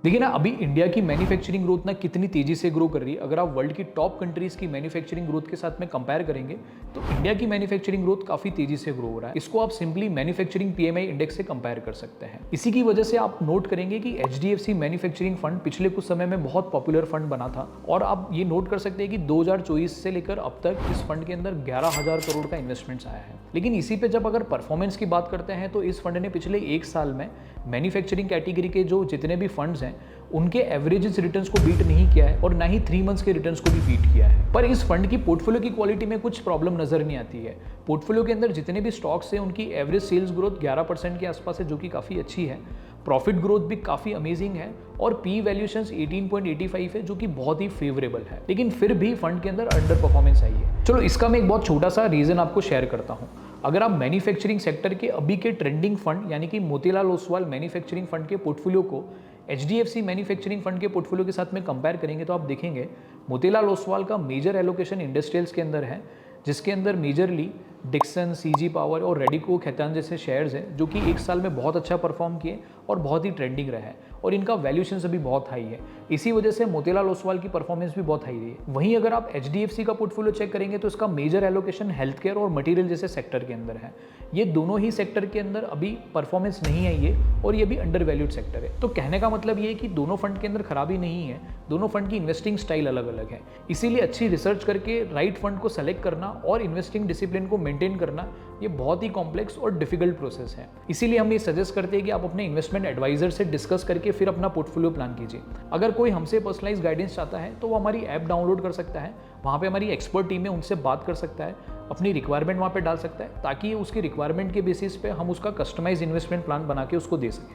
देखिए ना, अभी इंडिया की मैन्युफैक्चरिंग ग्रोथ ना कितनी तेजी से ग्रो कर रही है। अगर आप वर्ल्ड की टॉप कंट्रीज की मैन्युफैक्चरिंग ग्रोथ के साथ में कंपेयर करेंगे तो इंडिया की मैन्युफैक्चरिंग ग्रोथ काफी तेजी से ग्रो हो रहा है। इसको आप सिंपली मैन्युफैक्चरिंग पीएमआई इंडेक्स से कंपेयर कर सकते हैं। इसी की वजह से आप नोट करेंगे कि एचडीएफसी मैन्युफैक्चरिंग फंड पिछले कुछ समय में बहुत पॉपुलर फंड बना था और आप ये नोट कर सकते हैं कि 2024 से लेकर अब तक इस फंड के अंदर 11,000 करोड़ का इन्वेस्टमेंट्स आया है। लेकिन इसी पे जब अगर परफॉर्मेंस की बात करते हैं तो इस फंड ने पिछले एक साल में मैन्युफैक्चरिंग कैटेगरी के जो जितने भी फंड्स हैं उनके एवरेजेस रिटर्न्स को बीट नहीं किया है और ना ही 3 मंथ्स के रिटर्न्स को भी बीट किया है। पर इस फंड की पोर्टफोलियो की क्वालिटी में कुछ प्रॉब्लम नजर नहीं आती है। पोर्टफोलियो के अंदर जितने भी स्टॉक्स हैं उनकी एवरेज सेल्स ग्रोथ 11% के आसपास है, जो कि काफ़ी अच्छी है। प्रॉफिट ग्रोथ भी काफ़ी अमेजिंग है और पी वैल्यूएशंस 18.85 है, जो कि बहुत ही फेवरेबल है। लेकिन फिर भी फंड के अंदर अंडर परफॉर्मेंस आई है। चलो इसका मैं एक बहुत छोटा सा रीजन आपको शेयर करता हूँ। अगर आप मैन्युफैक्चरिंग सेक्टर के अभी के ट्रेंडिंग फंड यानी कि मोतीलाल ओसवाल मैन्युफैक्चरिंग फंड के पोर्टफोलियो को एचडीएफसी मैन्युफैक्चरिंग फंड के पोर्टफोलियो के साथ में कंपेयर करेंगे तो आप देखेंगे मोतीलाल ओसवाल का मेजर एलोकेशन इंडस्ट्रियल्स के अंदर है, जिसके अंदर मेजरली डिक्सन, सीजी पावर और रेडिको खैतान जैसे शेयर्स हैं, जो कि एक साल में बहुत अच्छा परफॉर्म किए और बहुत ही ट्रेंडिंग रहा है और इनका वैल्यूएशन अभी बहुत हाई है। इसी वजह से मोतीलाल ओसवाल की परफॉर्मेंस भी बहुत हाई रही है। वहीं अगर आप एचडीएफसी का पोर्टफोलियो चेक करेंगे तो इसका मेजर एलोकेशन हेल्थ केयर और मटेरियल जैसे सेक्टर के अंदर है। ये दोनों ही सेक्टर के अंदर अभी परफॉर्मेंस नहीं आई है और ये भी अंडर वैल्यूड सेक्टर है। तो कहने का मतलब ये है कि दोनों फंड के अंदर खराबी नहीं है, दोनों फंड की इन्वेस्टिंग स्टाइल अलग अलग है। इसीलिए अच्छी रिसर्च करके राइट फंड को सेलेक्ट करना और इन्वेस्टिंग डिसिप्लिन को मेंटेन करना ये बहुत ही कॉम्प्लेक्स और डिफिकल्ट प्रोसेस है। इसीलिए हम ये सजेस्ट करते हैं कि आप अपने इन्वेस्टमेंट एडवाइजर से डिस्कस करके फिर अपना पोर्टफोलियो प्लान कीजिए। अगर कोई हमसे पर्सनलाइज गाइडेंस चाहता है तो वो हमारी ऐप डाउनलोड कर सकता है। वहाँ पे हमारी एक्सपर्ट टीम है, उनसे बात कर सकता है, अपनी रिक्वायरमेंट वहाँ पे डाल सकता है ताकि उसकी रिक्वायरमेंट के बेसिस पे हम उसका कस्टमाइज इन्वेस्टमेंट प्लान बना के उसको दे सकें।